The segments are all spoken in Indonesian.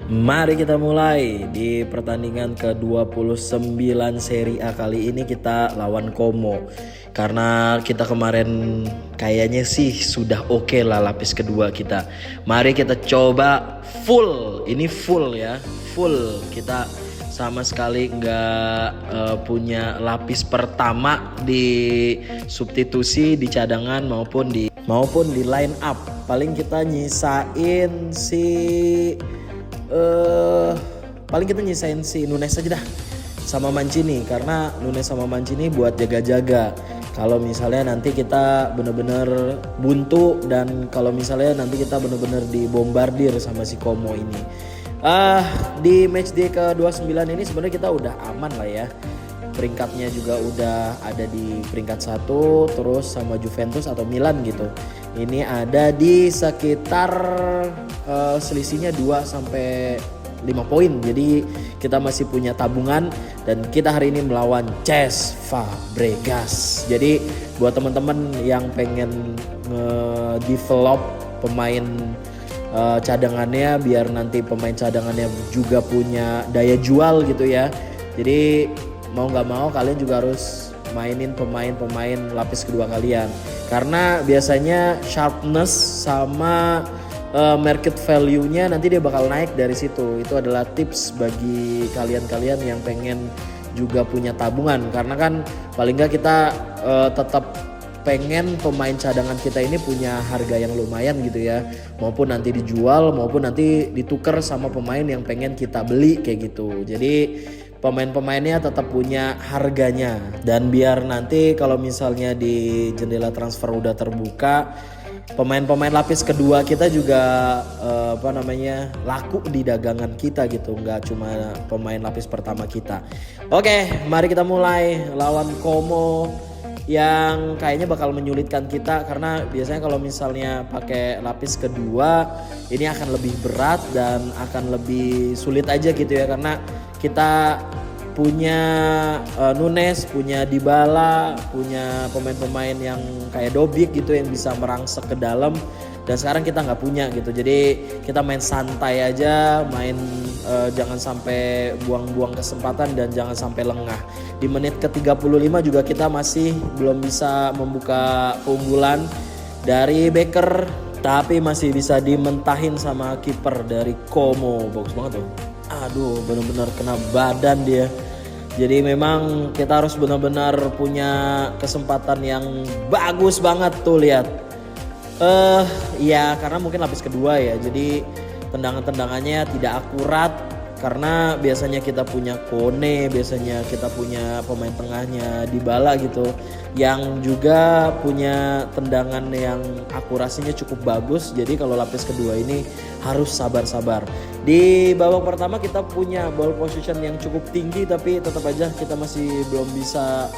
Mari kita mulai di pertandingan ke-29 Serie A. Kali ini kita lawan Como. Karena kita kemarin kayaknya sih sudah oke lah lapis kedua kita. Mari kita coba full. Ini full ya, full. Kita sama sekali nggak punya lapis pertama di substitusi, di cadangan maupun di line up. Paling kita nyisain si Nunes aja dah sama Mancini, karena Nunes sama Mancini buat jaga-jaga kalau misalnya nanti kita bener-bener buntu dan kalau misalnya nanti kita bener-bener dibombardir sama si Como ini. Di matchday ke-29 ini sebenarnya kita udah aman lah ya. Peringkatnya juga udah ada di peringkat 1 terus sama Juventus atau Milan gitu. Ini ada di sekitar selisihnya 2 sampai 5 poin. Jadi kita masih punya tabungan dan kita hari ini melawan Cesc Fabregas. Jadi buat teman-teman yang pengen nge-develop pemain cadangannya biar nanti pemain cadangannya juga punya daya jual gitu ya. Jadi mau nggak mau kalian juga harus mainin pemain-pemain lapis kedua kalian, karena biasanya sharpness sama market value-nya nanti dia bakal naik dari situ. Itu adalah tips bagi kalian-kalian yang pengen juga punya tabungan, karena kan paling nggak kita tetap pengen pemain cadangan kita ini punya harga yang lumayan gitu ya, maupun nanti dijual maupun nanti ditukar sama pemain yang pengen kita beli kayak gitu. Jadi pemain-pemainnya tetap punya harganya, dan biar nanti kalau misalnya di jendela transfer udah terbuka, pemain-pemain lapis kedua kita juga laku di dagangan kita gitu, nggak cuma pemain lapis pertama kita. Oke, mari kita mulai lawan Como yang kayaknya bakal menyulitkan kita, karena biasanya kalau misalnya pakai lapis kedua ini akan lebih berat dan akan lebih sulit aja gitu ya, karena kita punya Nunes, punya Dybala, punya pemain-pemain yang kayak Dobik gitu yang bisa merangsek ke dalam, dan sekarang kita nggak punya gitu. Jadi kita main santai aja, main jangan sampai buang-buang kesempatan dan jangan sampai lengah. Di menit ke-35 juga kita masih belum bisa membuka keunggulan dari Becker, tapi masih bisa dimentahin sama kiper dari Como. Bagus banget tuh. Aduh, benar-benar kena badan dia. Jadi memang kita harus benar-benar punya kesempatan yang bagus banget tuh, lihat. Ya karena mungkin lapis kedua ya. Jadi tendangan-tendangannya tidak akurat, karena biasanya kita punya Kone, biasanya kita punya pemain tengahnya Dybala gitu, yang juga punya tendangan yang akurasinya cukup bagus. Jadi kalau lapis kedua ini harus sabar-sabar. Di babak pertama kita punya ball position yang cukup tinggi, tapi tetap aja kita masih belum bisa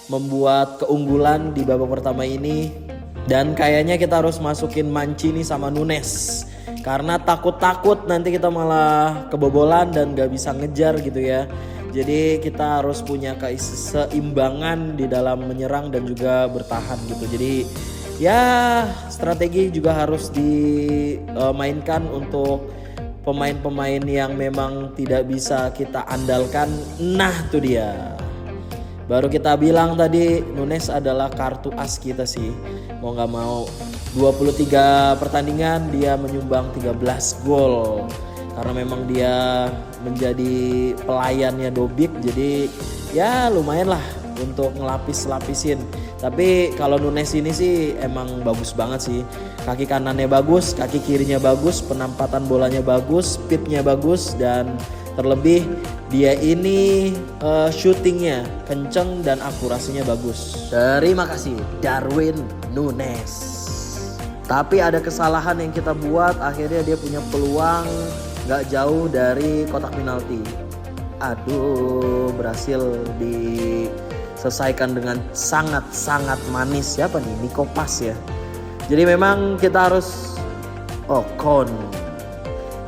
membuat keunggulan di babak pertama ini. Dan kayaknya kita harus masukin Mancini sama Nunes, karena takut-takut nanti kita malah kebobolan dan gak bisa ngejar gitu ya. Jadi kita harus punya keseimbangan di dalam menyerang dan juga bertahan gitu. Jadi ya strategi juga harus dimainkan untuk pemain-pemain yang memang tidak bisa kita andalkan. Nah tuh dia, baru kita bilang tadi Nunes adalah kartu as kita sih. Mau gak mau 23 pertandingan dia menyumbang 13 gol, karena memang dia menjadi pelayannya Dobik. Jadi ya lumayan lah untuk ngelapis-lapisin. Tapi kalau Nunes ini sih emang bagus banget sih. Kaki kanannya bagus, kaki kirinya bagus, penampatan bolanya bagus, speednya bagus, dan terlebih dia ini shootingnya kenceng dan akurasinya bagus. Terima kasih Darwin Nunes. Tapi ada kesalahan yang kita buat, akhirnya dia punya peluang gak jauh dari kotak penalti. Aduh, berhasil diselesaikan dengan sangat-sangat manis. Siapa nih? Nico Pas ya. Jadi memang kita harus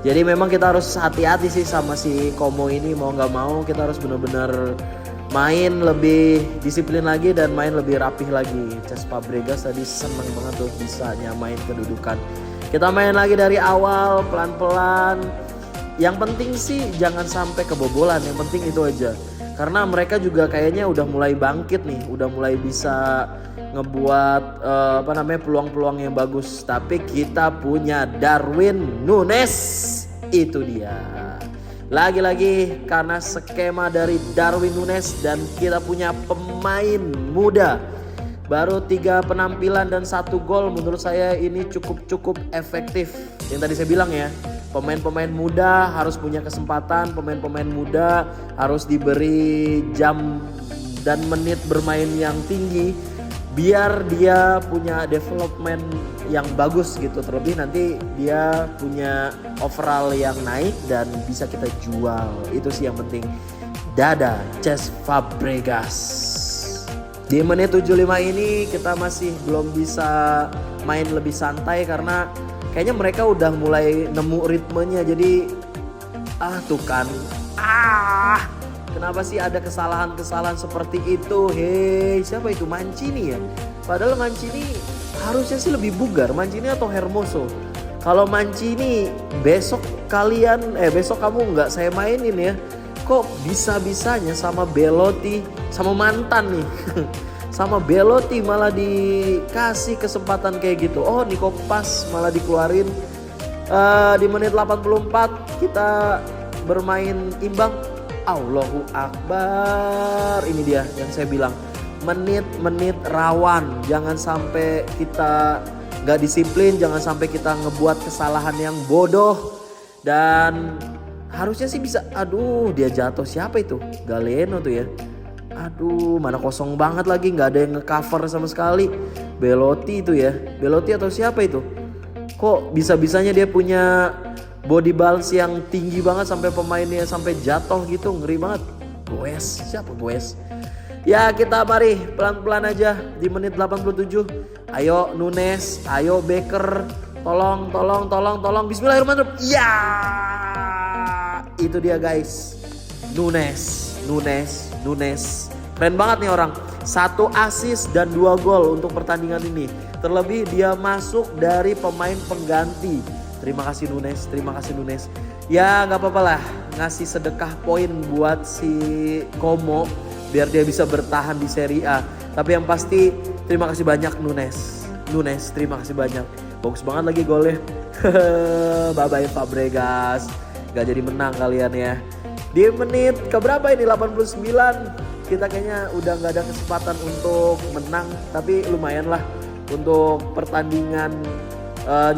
Jadi memang kita harus hati-hati sih sama si Como ini. Mau gak mau kita harus benar-benar main lebih disiplin lagi dan main lebih rapih lagi. Cesc Fabregas tadi seneng banget tuh bisa nyamain kedudukan. Kita main lagi dari awal pelan-pelan. Yang penting sih jangan sampai kebobolan, yang penting itu aja. Karena mereka juga kayaknya udah mulai bangkit nih, udah mulai bisa ngebuat peluang-peluang yang bagus. Tapi kita punya Darwin Núñez, itu dia. Lagi-lagi karena skema dari Darwin Núñez dan kita punya pemain muda. Baru 3 penampilan dan 1 gol, menurut saya ini cukup efektif. Yang tadi saya bilang ya, pemain-pemain muda harus punya kesempatan, pemain-pemain muda harus diberi jam dan menit bermain yang tinggi biar dia punya development yang bagus gitu. Terlebih nanti dia punya overall yang naik dan bisa kita jual. Itu sih yang penting. Dadah Cesc Fabregas. Di menit 75 ini kita masih belum bisa main lebih santai karena kayaknya mereka udah mulai nemu ritmenya. Jadi tuh kan, kenapa sih ada kesalahan-kesalahan seperti itu? Hei, siapa itu? Mancini ya? Padahal Mancini harusnya sih lebih bugar, Mancini atau Hermoso. Kalau Mancini besok kamu nggak saya mainin ya. Kok bisa-bisanya sama Belotti, sama mantan nih sama Belotti malah dikasih kesempatan kayak gitu. Oh, Nico Pas malah dikeluarin. Di menit 84 kita bermain imbang. Allahu Akbar. Ini dia yang saya bilang, menit-menit rawan. Jangan sampai kita gak disiplin, jangan sampai kita ngebuat kesalahan yang bodoh. Dan harusnya sih bisa. Aduh, dia jatuh, siapa itu? Galeno tuh ya. Aduh, mana kosong banget lagi, nggak ada yang nge-cover sama sekali. Belotti itu ya, Belotti atau siapa itu? Kok bisa-bisanya dia punya body balance yang tinggi banget sampai pemainnya sampai jatuh gitu, ngeri banget. Goes, siapa Goes? Ya kita mari pelan-pelan aja di menit 87. Ayo Núñez, ayo Becker, tolong, Bismillahirrahmanirrahim. Ya, itu dia guys, Núñez. Keren banget nih orang. 1 assist dan 2 gol untuk pertandingan ini. Terlebih dia masuk dari pemain pengganti. Terima kasih Núñez. Ya nggak apa-apa lah, ngasih sedekah poin buat si Como biar dia bisa bertahan di Serie A. Tapi yang pasti terima kasih banyak Núñez, terima kasih banyak. Bagus banget lagi golnya. Bye-bye Fabregas. Gak jadi menang kalian ya. Di menit keberapa ini? 89. Kita kayaknya udah gak ada kesempatan untuk menang. Tapi lumayan lah untuk pertandingan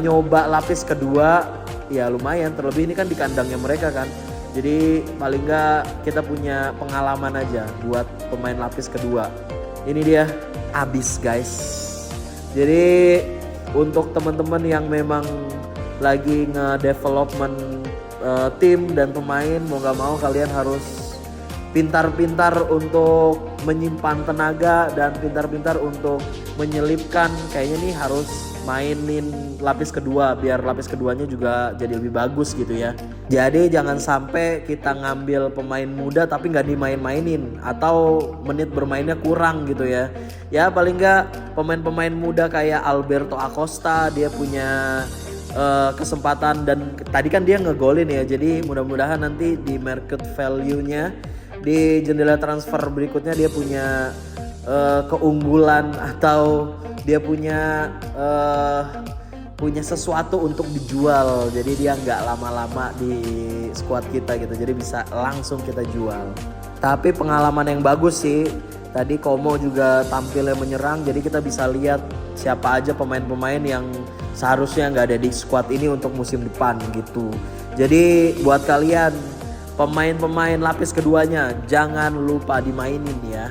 nyoba lapis kedua. Ya lumayan, terlebih ini kan di kandangnya mereka kan. Jadi paling gak kita punya pengalaman aja buat pemain lapis kedua. Ini dia, abis guys. Jadi untuk teman-teman yang memang lagi nge-development tim dan pemain, mau gak mau kalian harus pintar-pintar untuk menyimpan tenaga dan pintar-pintar untuk menyelipkan. Kayaknya nih harus mainin lapis kedua biar lapis keduanya juga jadi lebih bagus gitu ya. Jadi jangan sampai kita ngambil pemain muda tapi gak dimain-mainin atau menit bermainnya kurang gitu ya. Ya paling gak pemain-pemain muda kayak Alberto Acosta, dia punya kesempatan dan tadi kan dia ngegolin ya. Jadi mudah-mudahan nanti di market value-nya di jendela transfer berikutnya dia punya keunggulan atau dia punya sesuatu untuk dijual. Jadi dia nggak lama-lama di squad kita gitu. Jadi bisa langsung kita jual. Tapi pengalaman yang bagus sih. Tadi Como juga tampilnya menyerang. Jadi kita bisa lihat siapa aja pemain-pemain yang seharusnya nggak ada di squad ini untuk musim depan gitu. Jadi buat kalian pemain-pemain lapis keduanya jangan lupa dimainin ya.